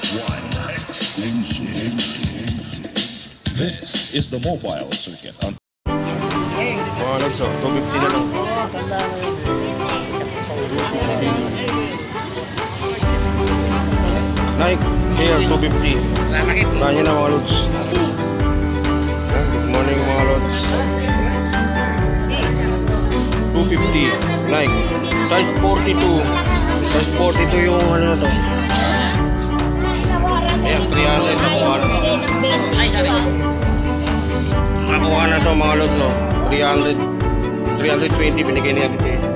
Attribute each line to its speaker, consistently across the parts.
Speaker 1: One exclusive. This is the mobile circuit on
Speaker 2: Mga lods, 250 na lang. 250. Nike Air 250. Kanya na mga lods. Good morning mga lods. 250 Nike. Size 42. Size 42 yung ano na to. Ayan, 300 nakuha na. Nakuha na to mga lods, 320 binigay niya dito.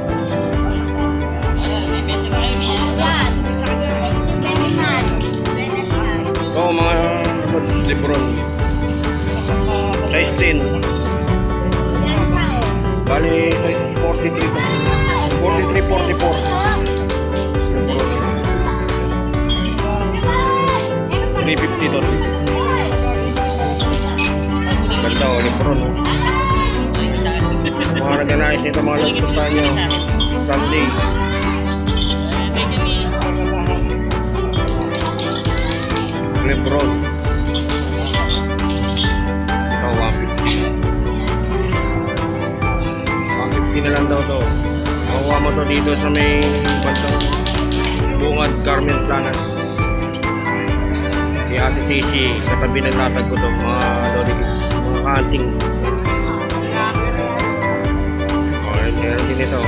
Speaker 2: Oo, mga lods, Lebron. Size 10. Bali, size 43 to. 43, 44. Lebron. 350 to. Ganda o, Lebron. Mga nag-anayos nito mga lods, puntahan nyo Sunday. Lebron. Ito 150 na lang daw to. Makuha mo to dito sa may bantang Bungad Carmen Planas kay Ate TC. Katabi ng latag ko to mga lodi kids, mga hunting. Meron din ito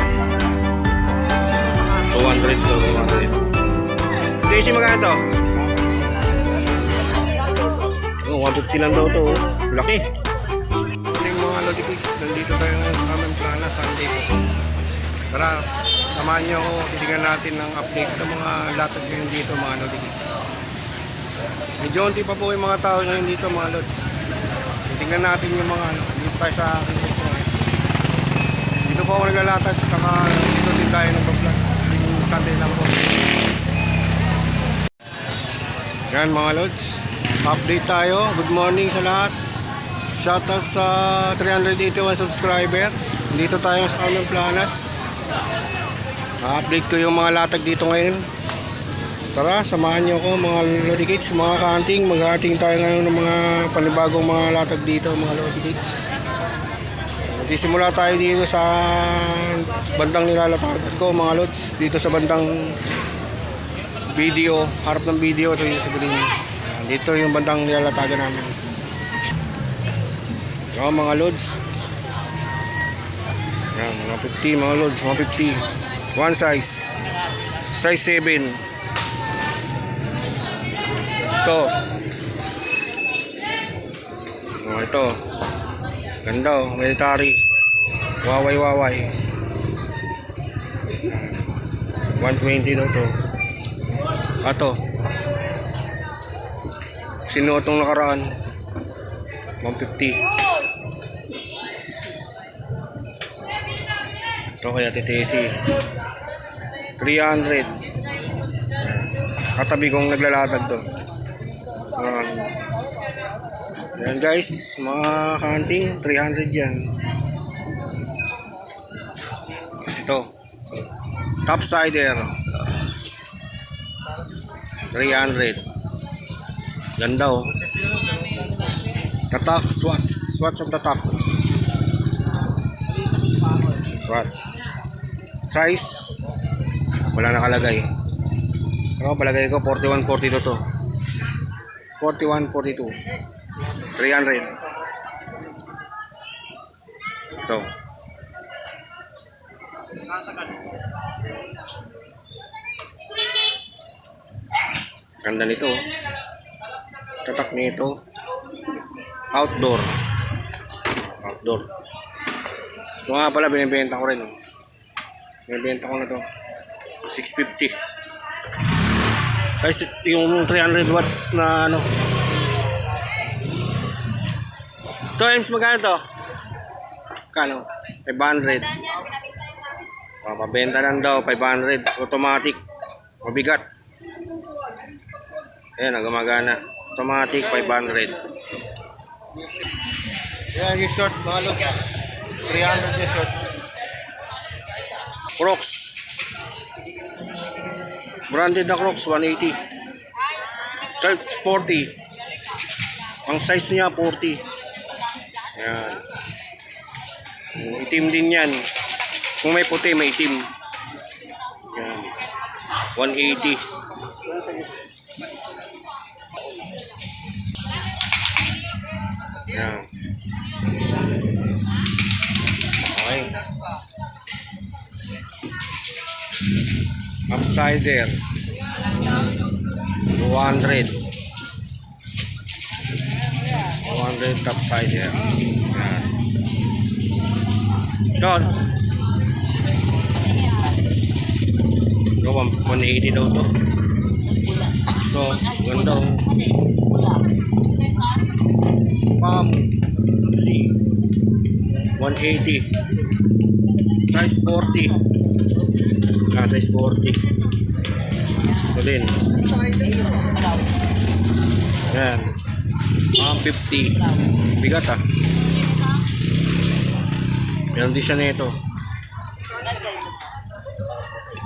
Speaker 2: 200 to 200. TC magkano to? 150 lang daw to. Laki. Morning mga lodi kids, nandito tayo ngayon sa Carmen Plana, Sunday po. Tara, samahan nyo ako, titignan natin ng update ng mga latag ngayon dito mga lodi kids. Medyo unti pa po yung mga tao ngayon dito mga lods. Titignan natin yung mga dito tayo sa aking restaurant. Dito po ako naglalatag, saka dito din tayo nag-vlog. Yung Sunday lang po. Yan mga lods, update tayo. Good morning sa lahat. Shoutout sa 381 subscriber. Dito tayo sa Carmen Planas. Update ko yung mga latag dito ngayon. Tara, samahan nyo ko mga lodi kids, mga ka-hunting. Mag-hunting tayo ngayon ng mga panibagong mga latag dito mga lodi kids. Magsisimula tayo dito sa bandang nilalatagan ko mga lods. Dito sa bandang video, harap ng video ito yung sa green. Dito yung bandang nilalatagan namin. So, mga lods. Yan, mga 50 mga lods, mga 50. One size. Size 7. Ito. Oh, ito. Ganda oh, military. Waway. 120 daw to. Ato. Sino itong nakaraan? 150. Ito kaya TTC 300. Katabi kong naglalatag to. Yan guys, mga hunting 300 yan. Ito Topsider 300. Ganda oh. Tatak, Swats of tatak. Swats. Size wala nakalagay. Pero palagay ko 41, 42 to. 41, 42. 300. Ito. Ganda nito. Tatak nito. Outdoor. Ito nga pala binibenta ko rin. Binibenta ko na to. 650. Guys, yung 300 watts na ano. Times magkano to? Kano? 500. Mabenta lang daw 500. Automatic. Mabigat. Ayan, gumagana. Automatic 500. Yan yung short mga logs. 300 yung short. Crocs. Branded na Crocs 180. Size 40. Ang size niya 40. Yan. Itim din yan. Kung may puti, may itim. Yan. 180. Yan. Okay. Upsider 200 topsider. Yan. Ito 180 daw to. Ito ganda oh. Pam si 180 size 40. Size 40. Ito din. Yan. 150. Bigat ah. Meron din siya nito.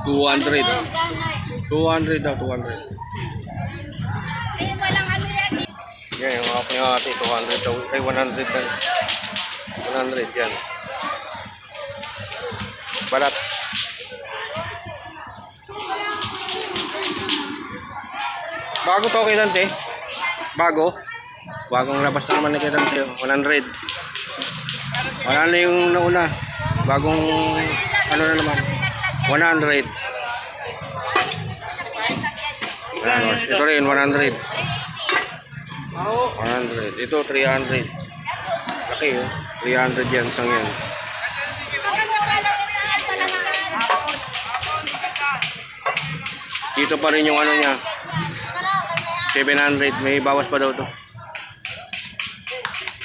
Speaker 2: 200. 200 daw, 200. Yan, yung mga pangati, 200 daw. Ay, 100 daw. 100, yan. Balat. Bago to kay Dante. Bago. Bagong labas na naman na kay Dante. 100. Wala na yung nauna. Bagong ano na naman. 100. Ayan, ito rin 100. 100. Ito 300. Laki oh. 300 yan. Isang yan. Dito pa rin yung ano niya. 700. May bawas pa daw to.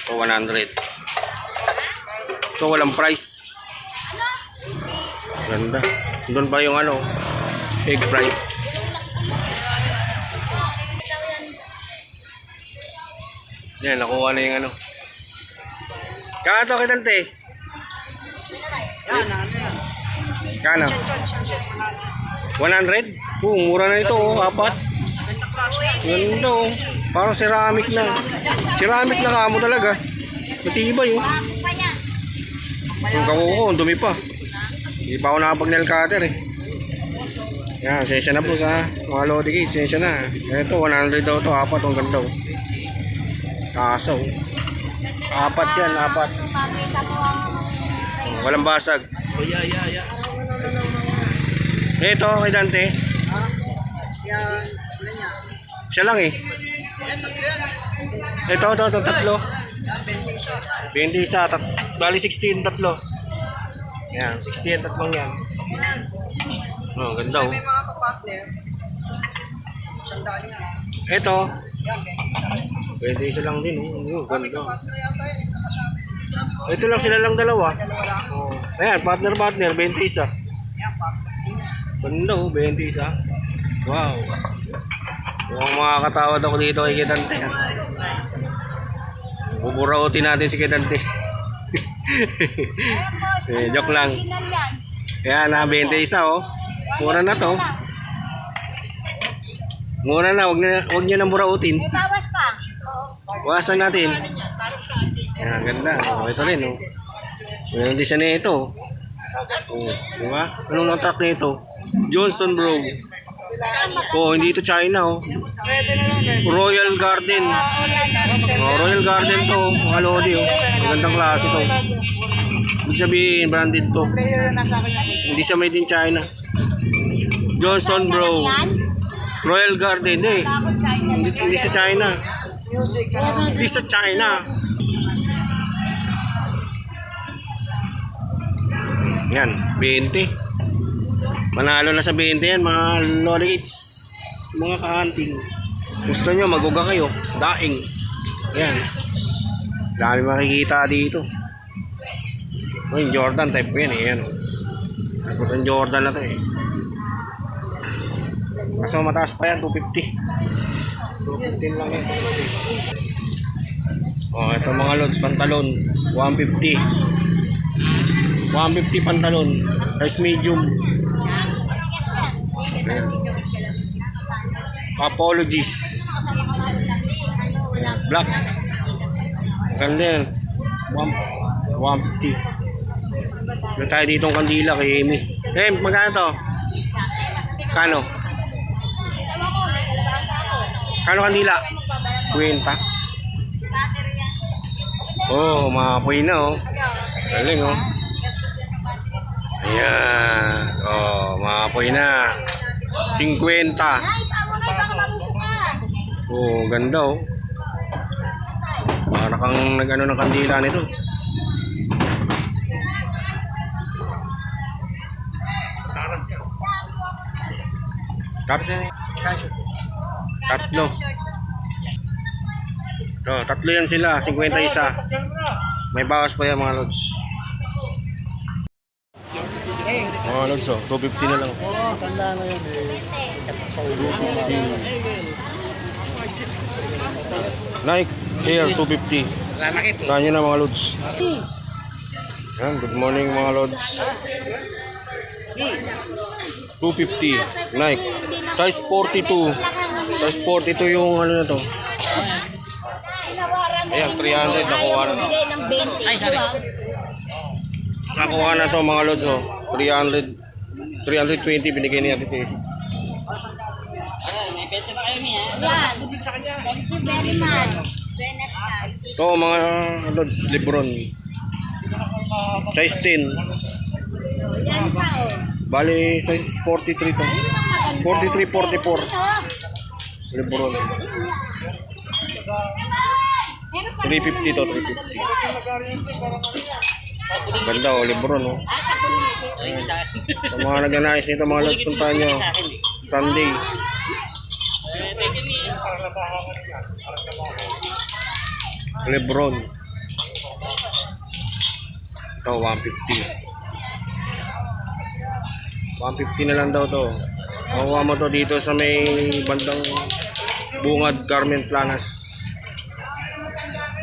Speaker 2: Ito 100. Ito walang price. Ganda. Doon pa yung ano, egg fry. Yan, nakuha na yung ano. Kano to kitante? Kano? 100? Mura na ito oh, apat. Ganda oh. Parang ceramic na. Ceramic na kamo talaga. Matibay oh. Yung kakuko, dumi pa. Hindi pa ako nakapag-nail cutter eh. Yan, sensya na po sa mga Lodi Kids, sensya na. Ito, 100 daw to, apat, ang ganda oh. Kaso, apat yan, apat. Walang basag. Ito, kay Dante. Siya lang eh. Ito, tatlo. 20 isa, bali 16, tatlo. Yan, 60 ang tatlong yan. Oh, ganda oh.
Speaker 3: May mga pa-partner. Sandaan yan.
Speaker 2: Ito,
Speaker 3: Yan,
Speaker 2: 20 isa lang din oh.
Speaker 3: Kami
Speaker 2: Ganda.
Speaker 3: ka-partner yata yun.
Speaker 2: Ito lang sila lang dalawa.
Speaker 3: Dalawa lang.
Speaker 2: Oh. Ayan, partner, 20 isa.
Speaker 3: Yan, partner din yan.
Speaker 2: Ganda oh, 20 isa. Wow. Mukhang makakatawad ako dito kay Dante. Buburautin natin si Dante. Joke lang. Kaya na 20 isa oh. Mura na to. Mura na, wag niyo nang burautin.
Speaker 4: May bawas pa.
Speaker 2: Bawasan natin. Yan, ganda. Oh, ito rin oh. Meron din siya nito. Oh, di ba? Anong truck nito? Johnson Bro. Oh, hindi ito China oh. Royal Garden. Oh, Royal Garden to, mga Lodi oh. Magandang klase to. Ibig sabihin, branded to. Hindi siya made in China. Johnson Bro. Royal Garden, hindi sa China. Hindi sa China. Yan, 20. Manalo na sa 20 yan, mga Lodi Kids. Mga ka-hunting. Gusto nyo, maguga kayo. Daing. Yan. Dami makikita dito. Oh, yung Jordan type ko yan eh. Yan. Tapos yung Jordan na to eh. Kaso mataas pa yan, 250. 215 lang yan. Oh, ito mga lods, pantalon. 150. 150 pantalon. Size medium. Ayan. Apologies. Black. Ganda yan. 150. Meron tayo ditong kandila kay Amy. Eh, magkano to? Kano? Kano kandila? Kwenta. Oh, maapoy na oh. Galing oh. Ayan. Oh, maapoy na. 50. Oh, ganda oh. Para kang nag-ano ng kandila nito. Tatlo. So, tatlo yan sila, 51. May bawas pa yan mga lods. Mga lods oh, 250 na lang.
Speaker 3: Oo, tanda na yun.
Speaker 2: 250. Nike Air 250. Kanya na mga lods. Yan, good morning mga lods. 250 Nike. Size 42. Size 42 yung ano na to. Ayan, 300 nakuha na. Nakuha na to mga lods oh. 300. 320 binigay ni Ate Tess.
Speaker 4: Thank you very much.
Speaker 2: Ito mga lods, Lebron. Size 10. Bali, size 43 to. 43, 44. Lebron. 350 to, 350. Ganda oh, Lebron oh. Sa mga nagnanais nito mga lods, puntahan nyo. Sunday. Lebron. Ito, 150. 150 na lang daw to. Makuha mo to dito sa may bandang Bungad, Carmen Planas.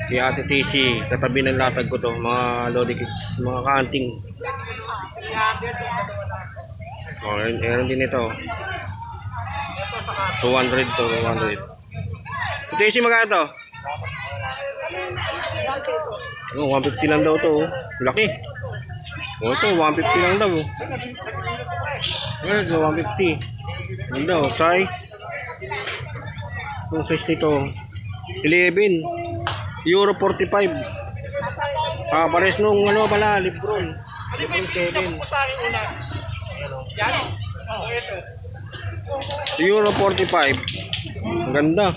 Speaker 2: Kay Ate TC, katabi ng latag ko to, mga Lodi Kids, mga kanting. Oh, meron din ito. 200 to, 200. Ate TC, magkano to? Oh, 150 lang daw to. Laki. Oh, ito, 150 lang daw. Ito, 150. Ganda oh, size. Itong size nito, 11. Euro 45. Pares nung ano pala, Lebron. Lebron 7. Euro 45. Ang ganda.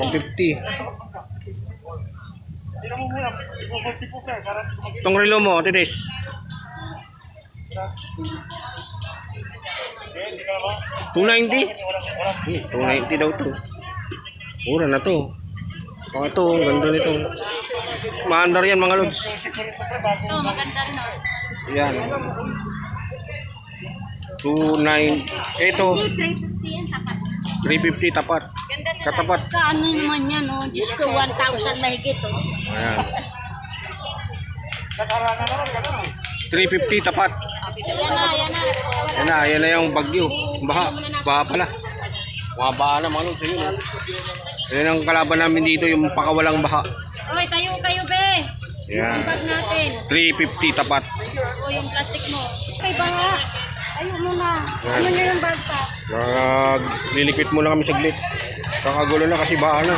Speaker 2: 150. Itong relo mo, Titis. 290? 290 daw to. Mura na to. Oh, ito, ang ganda nito. Maandar yan mga lods.
Speaker 4: Ito, maganda rin oh.
Speaker 2: Yan. 29. Ito,
Speaker 4: 350 yan, tapat.
Speaker 2: 350 tapat.
Speaker 4: Ganda na.
Speaker 2: Katapat.
Speaker 4: Kaano naman yan oh. Diyos ko, 1,000 mahigit oh.
Speaker 2: Ayan. 350 tapat.
Speaker 4: Yan na, yan na.
Speaker 2: Yan na yung bagyo. Baha. Baha pala. Mga baha na mga lods. Ayun. Yan ang kalaban namin dito, yung pakawalang baha.
Speaker 4: Oy, tayo kayo be.
Speaker 2: Yan.
Speaker 4: Ang bag natin.
Speaker 2: 350 tapat.
Speaker 4: O yung plastic mo. Kay banga. Tayo muna. Ano na yung bag pa?
Speaker 2: Lilikit muna kami saglit. Kakagulo na kasi baha na.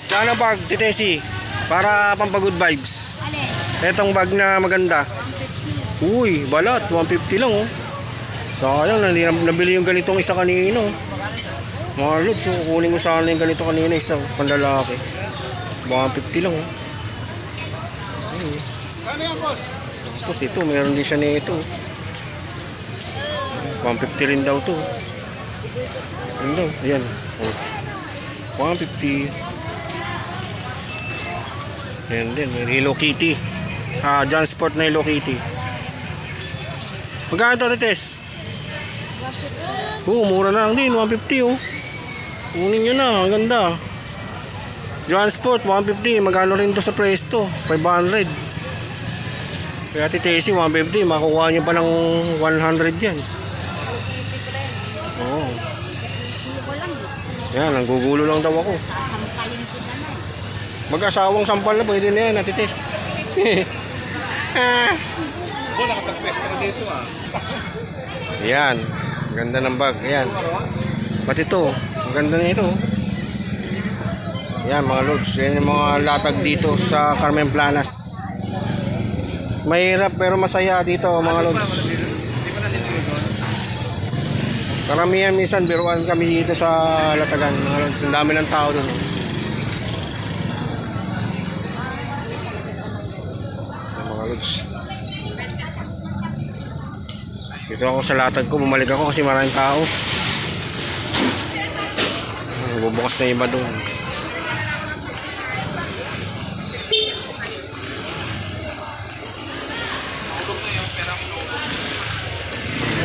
Speaker 2: Sana bag, Titesi. Para pampagood vibes.
Speaker 4: Alin?
Speaker 2: Etong bag na maganda. Uy, balat. 150 lang oh. Sayang, nabili yung ganitong isa kanino. Mga lods, so kunin ko sana yung ganito kanina, isa panlalaki. 150 lang oh. Tapos ito, meron din siya nito. 150 rin daw to. Ano daw? Ayan. Oh. 150. Ayan din, may Hello Kitty. John Sport na Hello Kitty. Magkano ito, Rites? Mura na lang din, 150 oh. Kunin nyo na, ang ganda. John Sport, 150. Magkano rin to sa Presto? 500. Kaya Titesi, 150. Makukuha nyo pa ng 100 yan. Oo. Yan, nanggugulo lang daw ako.
Speaker 4: Sasampalin ko na na.
Speaker 2: Mag-asawang sampal na, pwede na yan, natitis. Yan, ganda ng bag. Yan. Pati ito, ang ganda na ito. Yan mga lods, yan yung mga latag dito sa Carmen Planas. Mahirap pero masaya dito mga lods. Karamihan minsan biruan kami dito sa latagan mga lods. Ang dami ng tao doon. Mga lods. Dito ako sa latag ko, bumalik ako kasi maraming tao. Bubukas na iba doon.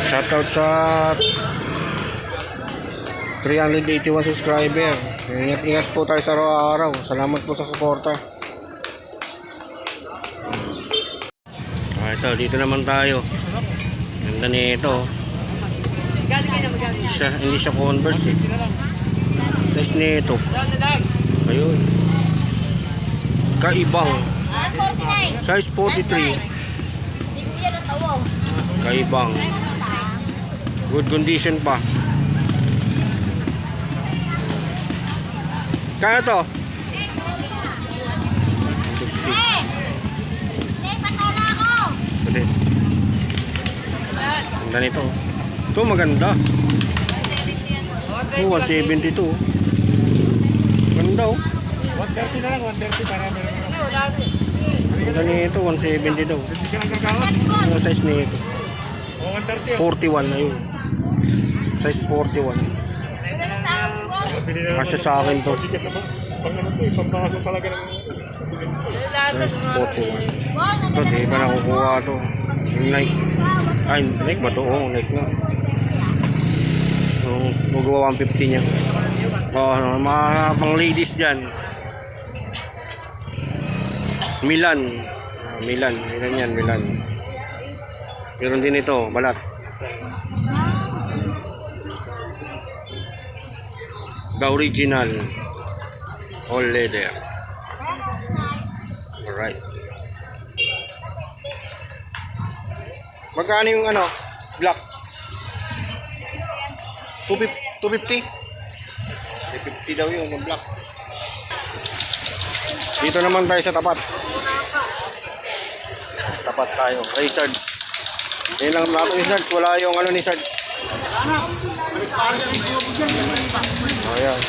Speaker 2: Shoutout sa 381 subscriber. Ingat po tayo sa araw-araw. Salamat po sa suporta. Ito, dito naman tayo. Ganda nito. Hindi siya Converse eh. Size nito. Ayun. Kaibang.
Speaker 4: 49.
Speaker 2: Size 43. Kaibang. Good condition pa. Kaya to? Pwede. Ganda nito. Ito maganda. Oh, 172. Ganda oh.
Speaker 3: 130 na lang, 130 para meron.
Speaker 2: Ganda nito, 170 daw. Ano size nito?
Speaker 3: 130.
Speaker 2: 41 na yun. Size 41. Kasi sa akin to.
Speaker 3: Pag naman ito, ipapasok talaga ng...
Speaker 2: Size 41. Ito, di ba nakukuha to? Yung Nike. Ay, Nike ba to? Oo, Nike nga. Magawa 150 niya. Mga pang ladies dyan. Milan. Milan yan, Milan. Meron din ito, balat. The original. All leather. Alright. Magkano yung ano? Black? 250? 250 daw yung black. Dito naman tayo sa tapat. Tapat tayo. Sarge. Yan lang natin ni Sarge. Wala yung ano ni Sarge. Ayan.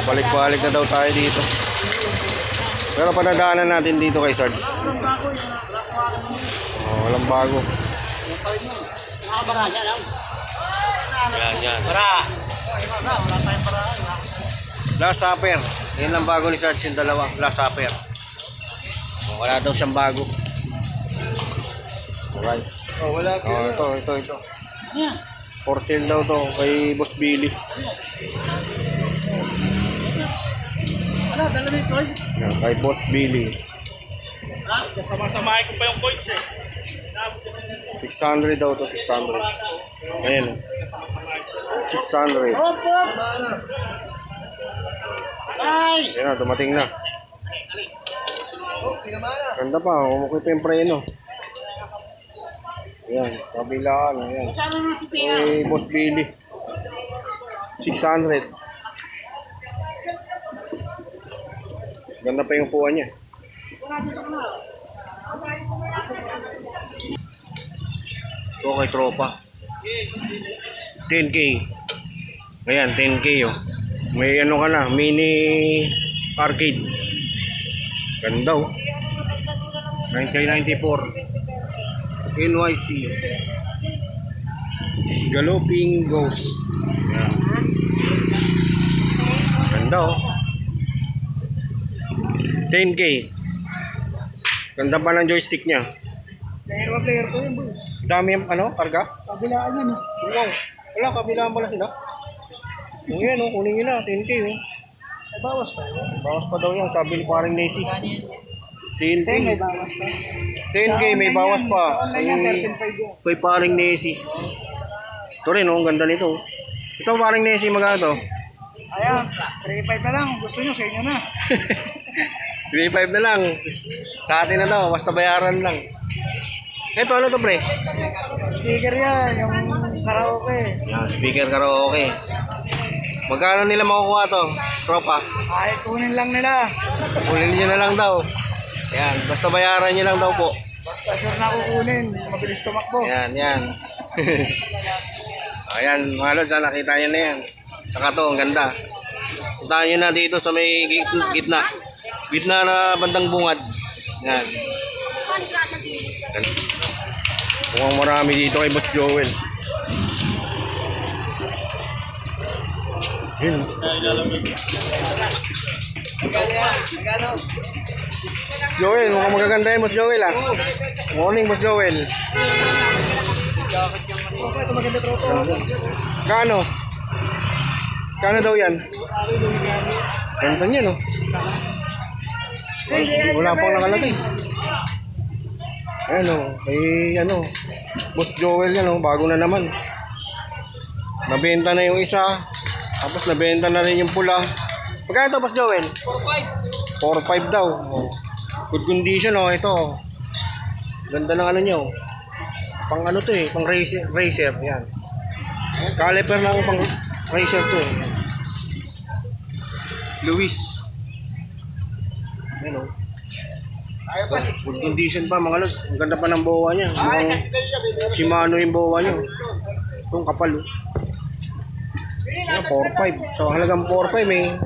Speaker 2: Balik-balik na daw tayo dito. Pero padadaanan natin dito kay Sarge. Walang bago. Yan. Last Supper. Yan lang bago ni Sarge yung dalawa. Last Supper. Wala daw siyang bago. Alright.
Speaker 3: wala siya.
Speaker 2: Ito. For sale daw to kay Boss Billy.
Speaker 3: Wala, dala mo ito.
Speaker 2: Yan, kay Boss Billy.
Speaker 3: Sama-samahin ko pa yung coins eh.
Speaker 2: 600 daw to, 600. Ayan. 600.
Speaker 3: Opo! Ay!
Speaker 2: Ayan na, dumating na.
Speaker 3: Oh, pinamana.
Speaker 2: Ganda pa, umukay pa yung preno. Ayan, kabilaan. Ayan.
Speaker 3: Saan naman si Tia?
Speaker 2: Kay Boss Billy. 600. Ganda pa yung upuan niya. Ito kay tropa. 10K. Ayan, 10K oh. May ano ka na, mini arcade. Ganda oh. 1994. NYC. Galloping Ghost. Ayan. Ganda oh. 10K. Ganda pa ng joystick niya.
Speaker 3: Player ko yun, boy.
Speaker 2: Dami yung ano, karga?
Speaker 3: Kabilaan yun.
Speaker 2: Wow. Wala, kabilaan pala sila. O yan, oh, kunin nyo na, 10K. Oh.
Speaker 3: May bawas pa yun.
Speaker 2: Bawas pa daw yan, sabi ni parang Nancy. 10K.
Speaker 3: May bawas pa.
Speaker 2: 10K, may bawas pa.
Speaker 3: Sa online yan, 13.5 yan.
Speaker 2: Kay parang Nancy. Ito rin, oh, ang ganda nito. Ito parang Nancy, magkano to?
Speaker 3: Ayan, 3.5 na lang. Gusto nyo, sa inyo na.
Speaker 2: 3.5 na lang. Sa atin na daw, basta bayaran lang. Ito, ano to, pre?
Speaker 3: Speaker yan, yung karaoke.
Speaker 2: Yan, speaker karaoke. Magkano nila makukuha to? Tropa.
Speaker 3: Ay, kunin lang nila.
Speaker 2: Kunin nyo na lang daw. Yan, basta bayaran nyo lang daw po.
Speaker 3: Basta sure na kukunin. Mabilis tumakbo.
Speaker 2: Yan, yan. Ayan, mga lods, nakita nyo na yan. Saka to, ang ganda. Puntahan nyo na dito sa may gitna. Gitna na bandang bungad. Yan. Mukhang marami dito kay Boss Joel. Yun. Boss Joel, mukhang magaganda yun, Boss Joel ah. Morning, Boss Joel.
Speaker 3: Ito maganda troto.
Speaker 2: Kano? Kano daw yan? Ganda niya, no? Wala pang nakalagay. Ayan, o. Kay, ano, Boss Joel yan, o. Bago na naman. Nabenta na yung isa. Tapos nabenta na rin yung pula. Magkano ito, Boss Joel? 4.5. 4.5 daw. O. Good condition, o. Ito. Ganda ng ano nyo. Pang ano to eh. Pang racer. Yan. Caliper lang pang racer to eh. Luis. Ayan, o. Good condition pa mga lods. Ang ganda pa ng bowa niya. Mukhang Shimano yung bowa niya. Itong kapal. Ayan, 4.5. So halagang 4.5 eh.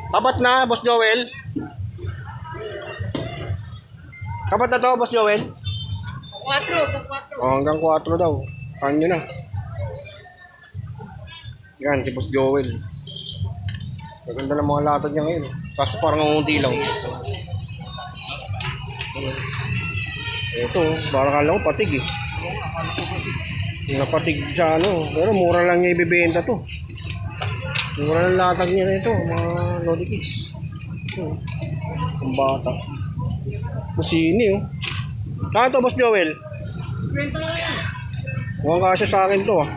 Speaker 2: Tapat na, Boss Joel. Tapat na to, Boss Joel. 4. Oh, hanggang 4 daw. Kanyo na. Yan, si Boss Joel. Maganda ng mga latag niya ngayon. Kaso parang ngunti lang. Ito, parang kala ko patig eh. Napatig sa ano. Pero mura lang niya ibibenta to. Mura lang latag niya na ito. Mga Lodi Kids. Ito. Ang bata. Busini oh. Kaya to, Boss Joel? Mukhang kasya sa akin to ah.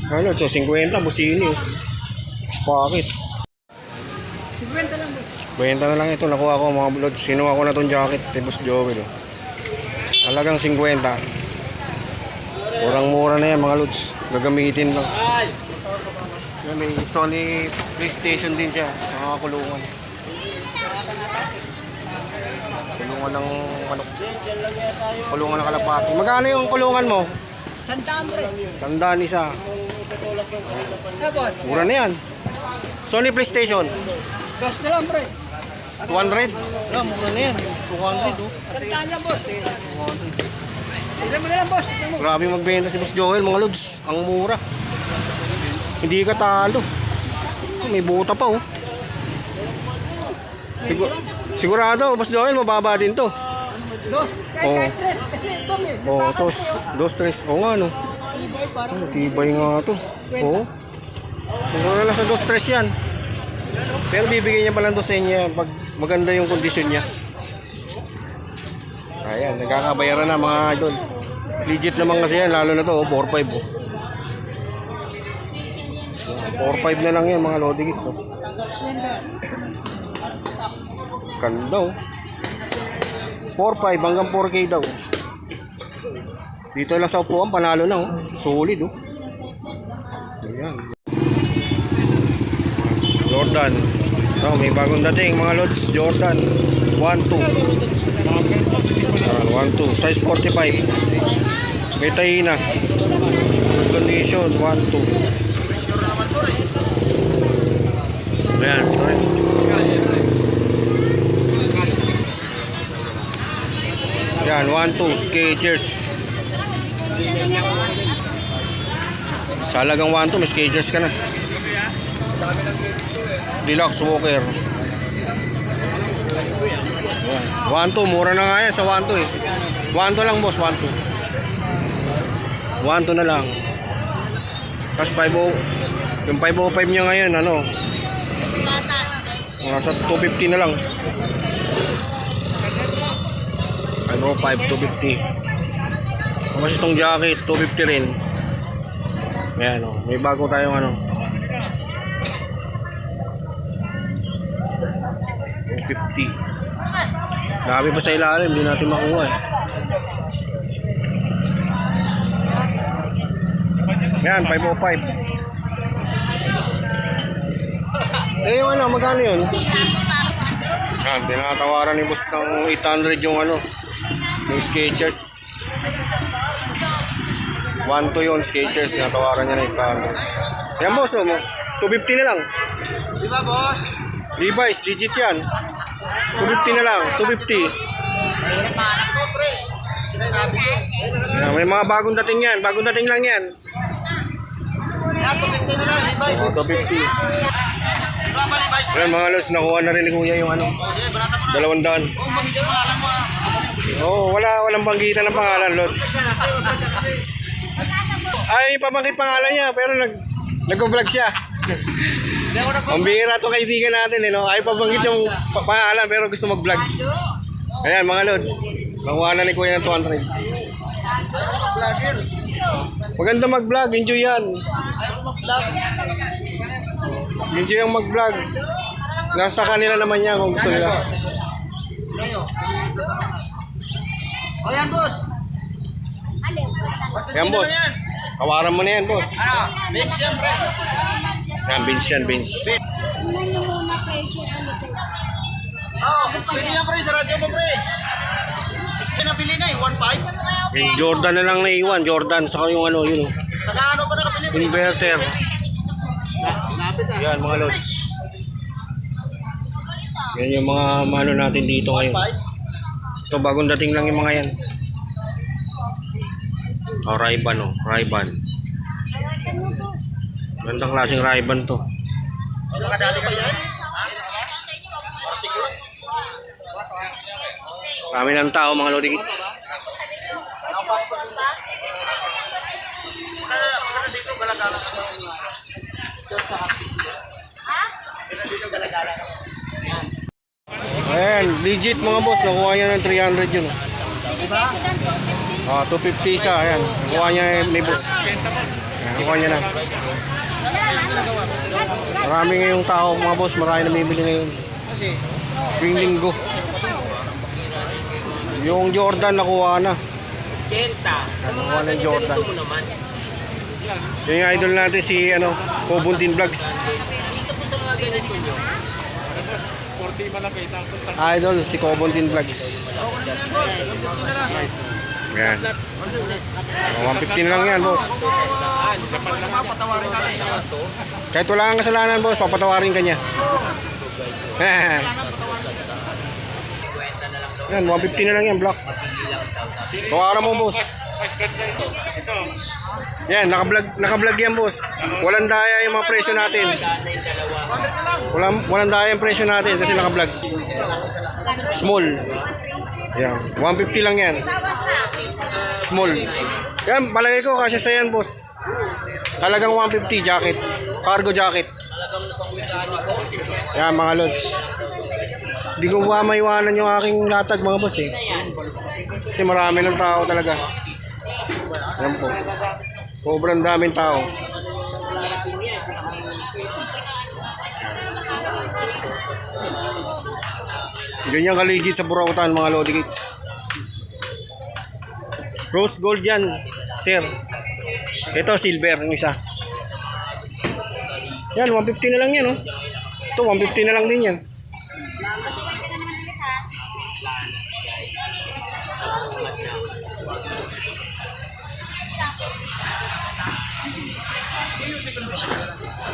Speaker 2: Ano, so 50 busini oh. Spakit. 50 na lang ito. Nakuha ko mga bulods. Sinuha ko na itong jacket kay Boss Joel oh. Talagang 50. Murang-mura na yan mga lods. Gagamitin lang. Yan, may Sony PlayStation din siya sa mga kulungan. Kulungan ng manok. Kulungan ng kalapati. Magkano yung kulungan mo? 100 isa. Mura na yan. Sony PlayStation.
Speaker 3: Gas na lang, pre.
Speaker 2: 200? Wala, mura na yan. 200 oh.
Speaker 3: Sandaan lang, boss.
Speaker 2: 200.
Speaker 3: Tignan mo na lang, boss.
Speaker 2: Grabe magbenta si Boss Joel mga lods. Ang mura. Hindi ka talo. May buta pa oh. Sigurado, Boss Joel, mababa din to.
Speaker 3: Dos. Kahit tres. Kasi ito, may.
Speaker 2: Oh, tos. 2-3. Oo nga no. Tibay nga to. Oo. Siguro na lang sa 2-3 yan. Pero bibigyan niya pa lang to sa inyo pag maganda yung kondisyon niya. Ayan, nagkakabayaran na mga idol. Legit naman kasi yan, lalo na to, 4.5 oh. 4.5 na lang yan mga Lodi Kids oh. Ganda oh. 4.5 hanggang 4K daw. Dito lang sa upuan, panalo na oh. Solid oh. Ayan. Jordan. Oh, may bagong dating mga lods. Jordan 1-2. 1-2. Size 45. May tahina. Good condition 1-2. Ayan. Yan, 1-2. Skechers. Sa halagang 1-2, may Skechers ka na. Deluxe Walker. 1-2, mura na nga yan sa 1-2 eh. 1-2 lang boss, 1-2. 1-2 na lang. Tapos 5-0. Yung 505 niya ngayon, ano? Nasa 250 na lang. 505, 250. Tapos itong jacket, 250 rin. Ayan o, may bago tayong ano. 550. Dami pa sa ilalim, hindi natin makuha eh. Yan, 505. Eh yung ano, magkano yun? Yan, tinatawaran ni boss ng 800 yung ano, yung Skechers. 1 to yun, Skechers, tinatawaran niya ng 800. Yan boss, 250 na lang.
Speaker 3: Di ba, boss?
Speaker 2: Levi's, legit yan. 250 na lang, 250.
Speaker 3: Parang ko, pre. Sinasabi ko.
Speaker 2: Yan, may mga bagong dating yan, bagong dating lang yan.
Speaker 3: Yan, 250 na lang, Levi.
Speaker 2: 250.
Speaker 3: Diba ba, Levi?
Speaker 2: Ayan mga los, nakuha na rin ni kuya yung ano,
Speaker 3: Okay, barata mo na.
Speaker 2: 200.
Speaker 3: Kung mag-idea mo, alam mo,
Speaker 2: Walang banggitan ng pangalan, Lods. Ay, pamangkit pangalan niya, pero nag-vlog siya. Ang bihira to kaibigan natin, eh, no? Ay, pabanggit yung pangalan, pero gusto mag-vlog. Ayan, mga Lods. Nakuha na ni kuya ng 200.
Speaker 3: Vlogger.
Speaker 2: Maganda mag-vlog, enjoy yan.
Speaker 3: Ayaw ko mag-vlog.
Speaker 2: Enjoy yung mag-vlog. Nasa kanila naman yan kung gusto nila.
Speaker 3: Ngayon. O yan, boss.
Speaker 2: Yan, boss. Kawaran mo na yan, boss.
Speaker 3: Ano? Bench yan, pre.
Speaker 2: Yan, bench yan, bench.
Speaker 3: Oo, pwede yan, pre. Sa radyo mo, pre. Pinabili na eh, 1.5.
Speaker 2: Yung Jordan na lang naiwan, Jordan. Saka yung ano, yun.
Speaker 3: Taga-ano pa nakabili, pre?
Speaker 2: Inverter. Yan, mga Lods. Yan yung mga mano natin dito ngayon.
Speaker 3: 1.5.
Speaker 2: Ito, bagong dating lang yung mga yan. Ray-Ban, oh. Ray-Ban. Gandang klaseng Ray-Ban to.
Speaker 3: Nakadali ka yan?
Speaker 2: Kami ng tao, mga Lodi Kids.
Speaker 3: Dito, galagalan.
Speaker 2: Ayan, legit mga boss. Nakuha niya ng 300 yun. Oh, 250 isa. Ayan, nakuha niya ni boss. Ayan, nakuha niya na. Marami ngayong tao mga boss. Marami namimili ngayon. Tuwing linggo. Yung Jordan nakuha na. Nakuha na yung Jordan. Yung idol natin si ano, Kobuntin Vlogs. Idol si Kobuntin Vlogs. Yan. 150 na lang yan, boss.
Speaker 3: Patawarin natin.
Speaker 2: Kahit wala kang kasalanan, boss, papatawarin ka niya. Yan, 150 na lang yan, block. Tawaran mo, boss. Yan, naka-vlog yan, boss. Walang daya yung mga presyo natin. Walang daya yung presyo natin kasi naka-vlog. Small. Yan, 150 lang yan. Small. Yan, palagay ko kasi sa yan, boss. Talagang 150 jacket. Cargo jacket. Yan, mga lods. Hindi ko ba maiwanan yung aking latag, mga boss, eh. Kasi marami ng tao talaga. Yan po. Sobrang daming tao. Ganyan ka-legit sa Burautan, mga Lodi Kids. Rose gold yan, sir. Ito, silver, yung isa. Yan, 150 na lang yan, oh. Ito, 150 na lang din yan.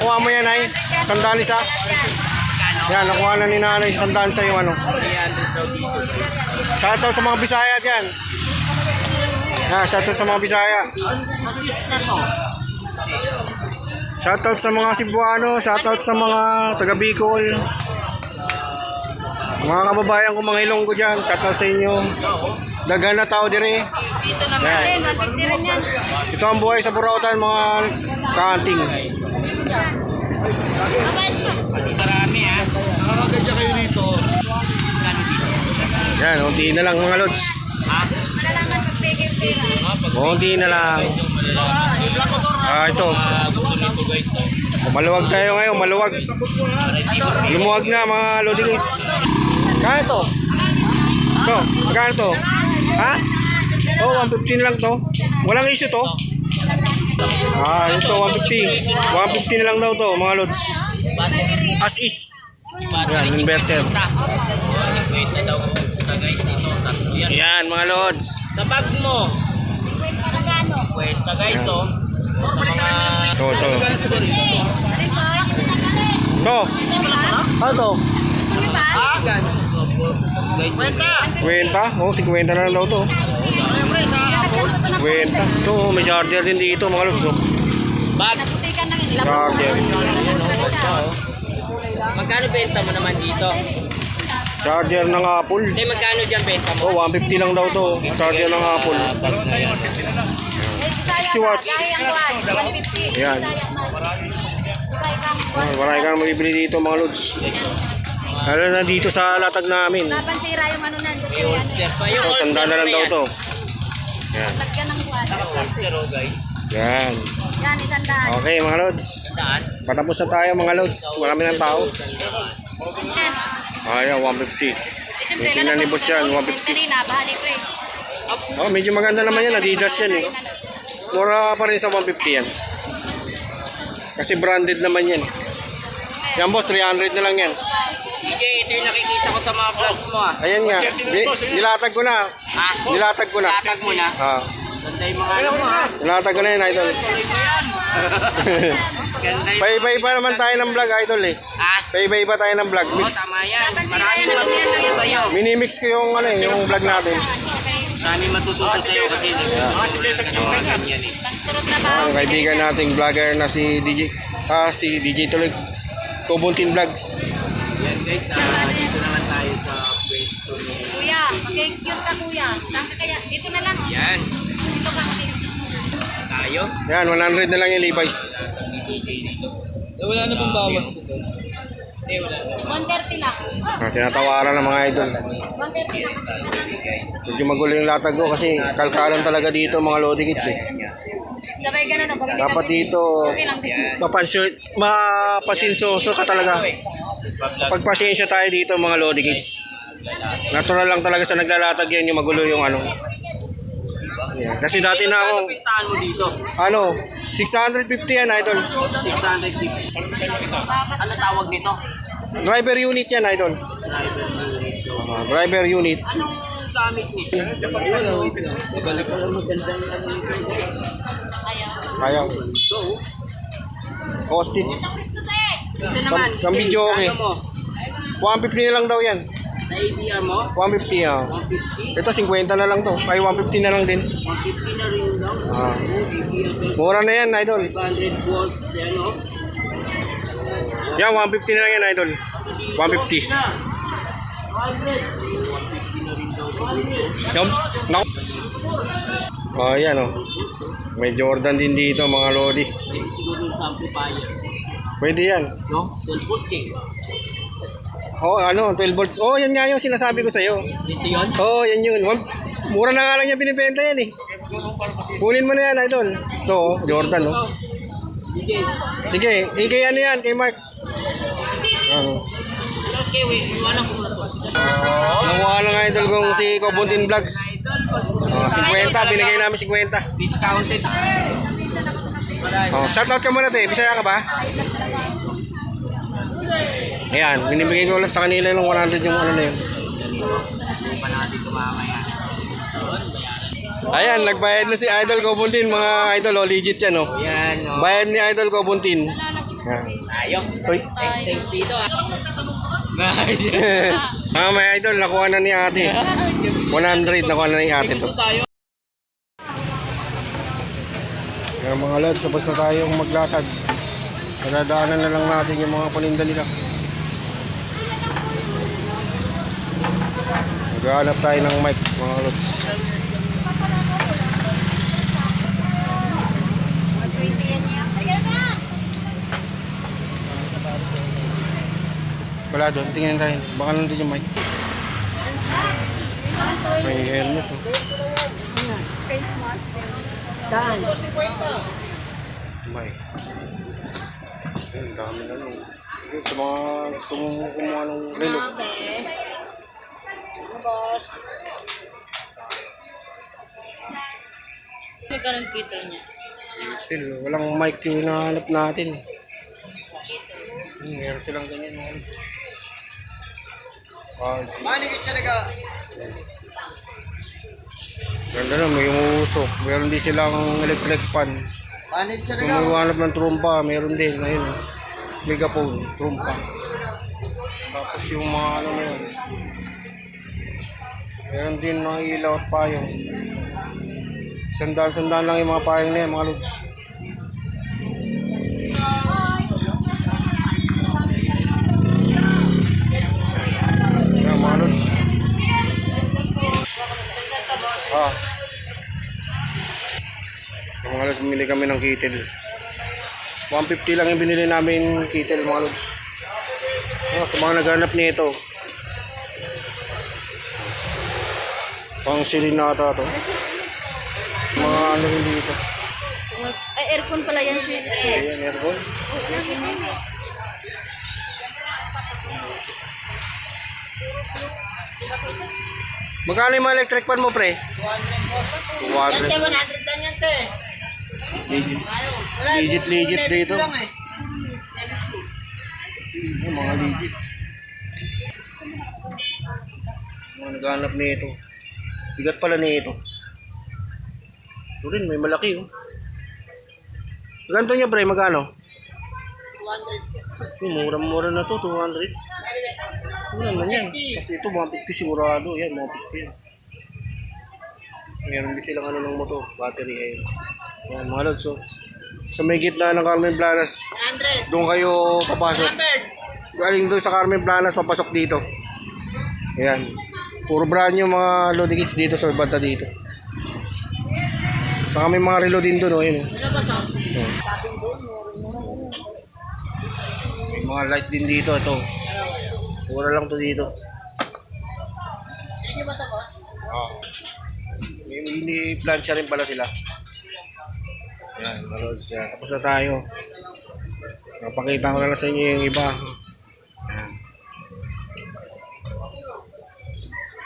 Speaker 2: Kuha mo yan, ay. Sandaan isa. Yan, nakuha na ni nanay sandaan sa yung ano. Shoutout sa mga Bisaya dyan. Shoutout sa mga Bisaya. Shoutout sa mga Cebuano. Shoutout sa mga taga Bicol. Mga kababayan ko, mga Ilonggo dyan. Shoutout sa inyo. Daghan na tao dire. Yan. Ito ang buhay sa Burautan, mga kaanting.
Speaker 3: Marami, ha? Nakakagandya kayo dito.
Speaker 2: Yan, unti na lang, mga lods. Unti na lang. Ito. Maluwag tayo ngayon, maluwag. Lumuwag na, mga Lodi Kids. Kaya to? To, magkano to? Ha? Oh, 150 na lang to. Walang issue to. Ah, ito 150. 150 na lang daw to, mga lods. As is. Yan, inverter. Yan, mga lods.
Speaker 3: Sa bag mo. Pwesta guys, oh. Sa mga...
Speaker 2: To. To. Ano to?
Speaker 3: Kwenta.
Speaker 2: Kwenta? Oh, 50 na lang daw to. Kwenta. To, may charger din dito, mga lods. Oh.
Speaker 3: Bag.
Speaker 2: Charger.
Speaker 3: Magkano benta mo naman dito?
Speaker 2: Charger ng Apple.
Speaker 3: Hindi, magkano dyan benta mo?
Speaker 2: Oh, 150 lang daw to. Charger ng Apple. 60 watts. Yan. Marami kang mabibili dito, mga lods. Lalo na dito sa latag namin.
Speaker 4: Napansira yung ano nandun.
Speaker 2: So, sandaan na lang daw to. Yan.
Speaker 4: Lagyan ng buwan.
Speaker 3: guys.
Speaker 2: Yan.
Speaker 4: Yan, isandaan.
Speaker 2: Okay, mga lods.
Speaker 3: Saan?
Speaker 2: Patapos na tayo, mga lods. Marami ng tao. Ayan, 150. May tingnan ni boss yan, 150.
Speaker 4: Kanina, bahali ko eh.
Speaker 2: Oh, medyo maganda naman yan. Adidas yan eh. Mura pa rin sa 150 yan. Kasi branded naman yan. Yan boss, 300 na lang yan.
Speaker 3: DJ, ito yung nakikita ko sa mga vlogs mo ah.
Speaker 2: Ayan nga. Nilatag ko na.
Speaker 3: Ha?
Speaker 2: Nilatag ko na.
Speaker 3: Tatag mo na.
Speaker 2: Ah,
Speaker 3: Ganda yung mga ano mo ha.
Speaker 2: nilatag ko na yun, idol.
Speaker 3: Ganda yung...
Speaker 2: Paiba-iba naman tayo ng vlog, idol eh.
Speaker 3: Ha?
Speaker 2: Paiba-iba tayo ng vlog.
Speaker 3: Oo,
Speaker 2: Mix.
Speaker 3: tama yan.
Speaker 4: Napansira
Speaker 3: Maraming
Speaker 4: yan,
Speaker 3: matututo sa'yo.
Speaker 2: Minimix ko yung ano eh, yung vlog natin.
Speaker 3: Maraming matututo sa'yo kasi nagkakaroon yan eh.
Speaker 4: Pagturot na ba?
Speaker 2: Ang kaibigan nating vlogger na si DJ tuloy. Kobuntin Vlogs.
Speaker 3: Yan guys, dito naman tayo sa pwesto ni...
Speaker 4: Kuya, mag-excuse ka kuya. Saan ka kaya? Dito na lang oh.
Speaker 3: Yan.
Speaker 4: Dito ka mag-excuse.
Speaker 3: Tayo.
Speaker 2: Yan, 100 na lang yung Levi's.
Speaker 3: Wala na pong bawas dito. Hindi, wala na.
Speaker 4: 130 lang.
Speaker 2: Ah, tinatawaran ng mga idol.
Speaker 4: 130 lang.
Speaker 2: Medyo magulo yung latag ko kasi kalkaran talaga dito mga Lodi Kids eh.
Speaker 4: Sabay ganun oh. Pag hindi
Speaker 2: Dapat
Speaker 4: ka-
Speaker 2: dito
Speaker 4: Okay lang din.
Speaker 2: mapasinsoso ka talaga. Pagpasensya tayo dito mga Lodi Kids. Natural lang talaga sa naglalatag yan yung magulo yung ano. Yeah. Kasi dati na ako,
Speaker 3: Pintahan mo dito.
Speaker 2: ano, 650 yan idol.
Speaker 3: 650. Ano tawag nito?
Speaker 2: Driver unit yan idol. Driver unit.
Speaker 3: Anong gamit nito? Balik ko lang magandang ano nito.
Speaker 2: Ayaw. Costed.
Speaker 3: Ito naman.
Speaker 2: Ang video okay.
Speaker 3: Ano mo?
Speaker 2: 150 na lang daw yan.
Speaker 3: Sa ADR mo?
Speaker 2: 150 ah.
Speaker 3: 150?
Speaker 2: Ito 50 na lang to. Ay 150 na lang din.
Speaker 3: 150 na rin daw.
Speaker 2: Ah. Mura na yan idol.
Speaker 3: 500 volts. Yan o.
Speaker 2: Yan 150 na lang yan idol. 150. Yung, no. Oh, yan oh. May Jordan din dito mga Lodi.
Speaker 3: Siguro yung sa amplifier.
Speaker 2: Pwede yan.
Speaker 3: No? 12 volts eh.
Speaker 2: Oh, ano, 12 volts. Oh, yan nga yung sinasabi ko sa'yo.
Speaker 3: Dito yun?
Speaker 2: Oh, yan yun. Mura na nga lang niya binibenta yan eh. Kunin mo na yan, idol. Ito, oh, Jordan, oh.
Speaker 3: DJ.
Speaker 2: Sige, kay ano yan, kay Mark. Ano?
Speaker 3: Tapos kayo, iwanan ko muna to.
Speaker 2: Nakuha lang idol kong si Kobuntin Vlogs. 50, binigay namin 50.
Speaker 3: Discounted.
Speaker 2: Oh, shoutout ka muna, te. Bisaya ka ba? Ayan, binibigay ko lang sa kanila yung 100 yung ano na yun.
Speaker 3: Pa natin kumamaya.
Speaker 2: Ayan, nagbayad na si Idol Kobuntin, mga idol, oh, legit yan, oh.
Speaker 3: Yan o.
Speaker 2: Bayad ni Idol Kobuntin. Ayan.
Speaker 3: Tayo.
Speaker 2: Uy.
Speaker 3: Thanks dito ah.
Speaker 2: May idol, nakuha na ni ate. 100, nakuha na ni ate to. Kaya mga lods, tapos na tayong maglatag. Nadadaanan na lang natin yung mga paninda nila. Maghanap tayo ng mic, mga lods. Wala doon, tingnan tayo. Baka nandun yung mic. May helmet. Oh.
Speaker 4: Face mask. Saan?
Speaker 2: Mic. Ang dami na lang. Sa mga gusto mong kumuha ng relo.
Speaker 3: boss.
Speaker 4: Magkano kita niya?
Speaker 2: Still, walang mic yung hinahanap natin. Meron silang ganyan mga lods.
Speaker 3: Manikit siya naga.
Speaker 2: Ganda na, may umusok. Meron din silang electric fan.
Speaker 3: Manikit siya
Speaker 2: Kung
Speaker 3: naga.
Speaker 2: may hanap ng trumpa, meron din. Ayun, megaphone, trumpa. Tapos yung mga ano na yun. Meron din mga ilaw at payong. Sandaan lang yung mga payong na yan, mga lods. Yan, mga lods. Yung mga lods, bumili kami ng kittel. 150 lang yung binili namin kittel, mga lods. Sa mga naghanap nito. Pang silinata to. Mga ano rin dito.
Speaker 4: Ay, aircon pala yan, sweet.
Speaker 2: Ayan, aircon. Magkano yung mga electric fan mo, pre? 200.
Speaker 3: 100 lang yan, te.
Speaker 2: Legit.
Speaker 3: Wala,
Speaker 2: Legit dito.
Speaker 3: lang eh.
Speaker 2: Yung mga legit. Mga naghanap nito. Bigat pala nito. Ito rin, may malaki oh. Ganito niya, pre, magkano?
Speaker 3: 200.
Speaker 2: Mura-mura na to, 200. Ano naman yan? Kasi ito, mga 50 sigurado. Yan, mga 50 yan. Meron din silang ano ng motor, battery. Ayan, yan, mga lods. So, sa may gitna ng Carmen Planas,
Speaker 3: 100.
Speaker 2: doon kayo papasok.
Speaker 3: Numbered.
Speaker 2: Galing doon sa Carmen Planas, papasok dito. Ayan. Puro brand yung mga loading kits dito sa banda dito. Saka may mga reload din doon, oh, yun.
Speaker 3: Ano ba sa?
Speaker 2: May mga light din dito, ito. Pura lang to dito.
Speaker 3: Sige ba ito, boss?
Speaker 2: May mini plancha rin pala sila. Ayan, malods yan. Tapos na tayo. Napakita ko na lang sa inyo yung iba. Ayan.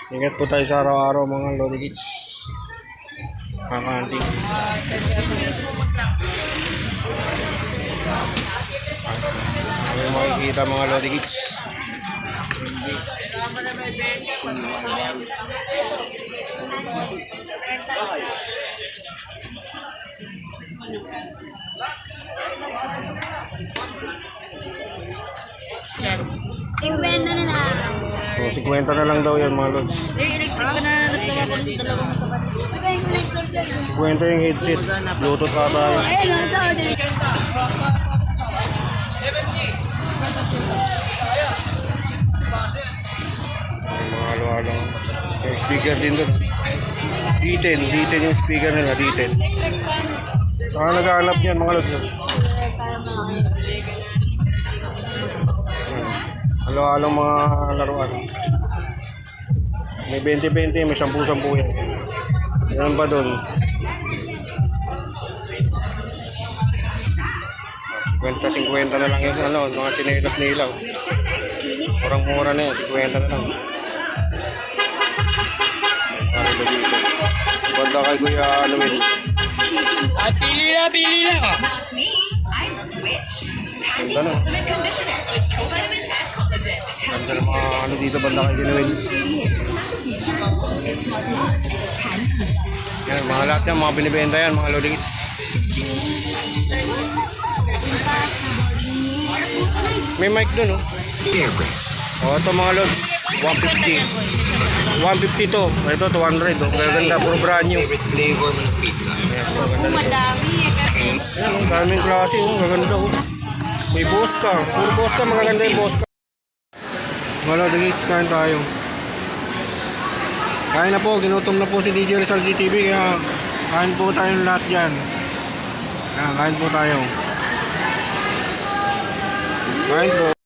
Speaker 2: Ingat po tayo sa araw-araw mga loading kits. Kakanting. May makikita mga loading kits.
Speaker 4: Iwen na na.
Speaker 2: So, 50 na lang daw yan mga lods.
Speaker 4: Yung electric ko na nagtawa ko ng dalawang kapat. Bigay yung electric dyan.
Speaker 2: 50 yung headset. Bluetooth ka tayo.
Speaker 4: Ayun, ang tao din.
Speaker 2: Mga halo-halo. Yung speaker din doon. D10 yung speaker nila, D10. Saka naghahanap niyan mga lods. Halo-halong mga laruan. May 20-20, may 10-10 yan. Yan ba doon? 50-50 na lang yung ano, mga chinelas nila. Murang-mura na yan, 50 na lang. Para ba dito? Banda kay Kuya Noel.
Speaker 3: Pili na.
Speaker 2: Ganda na. Ganda na mga ano dito, banda kay Kuya Noel. Yan, mga lahat yan, mga binibenta yan, mga loading kits. May mic doon, oh. Oh, ito mga loads, 150. 150 to. Ito, 200. Oh. Ganda, puro brand new.
Speaker 4: Madami eh.
Speaker 2: Ayan, oh, daming klase. Oh. Gaganda, oh. May Bosca. Puro Bosca, magaganda yung Bosca. Mga loading kits, kain tayo. Kain na po, ginutom na po si DJ Rizal GTV. Kaya kain po tayong lahat dyan. Kaya kain po tayo. Kain po.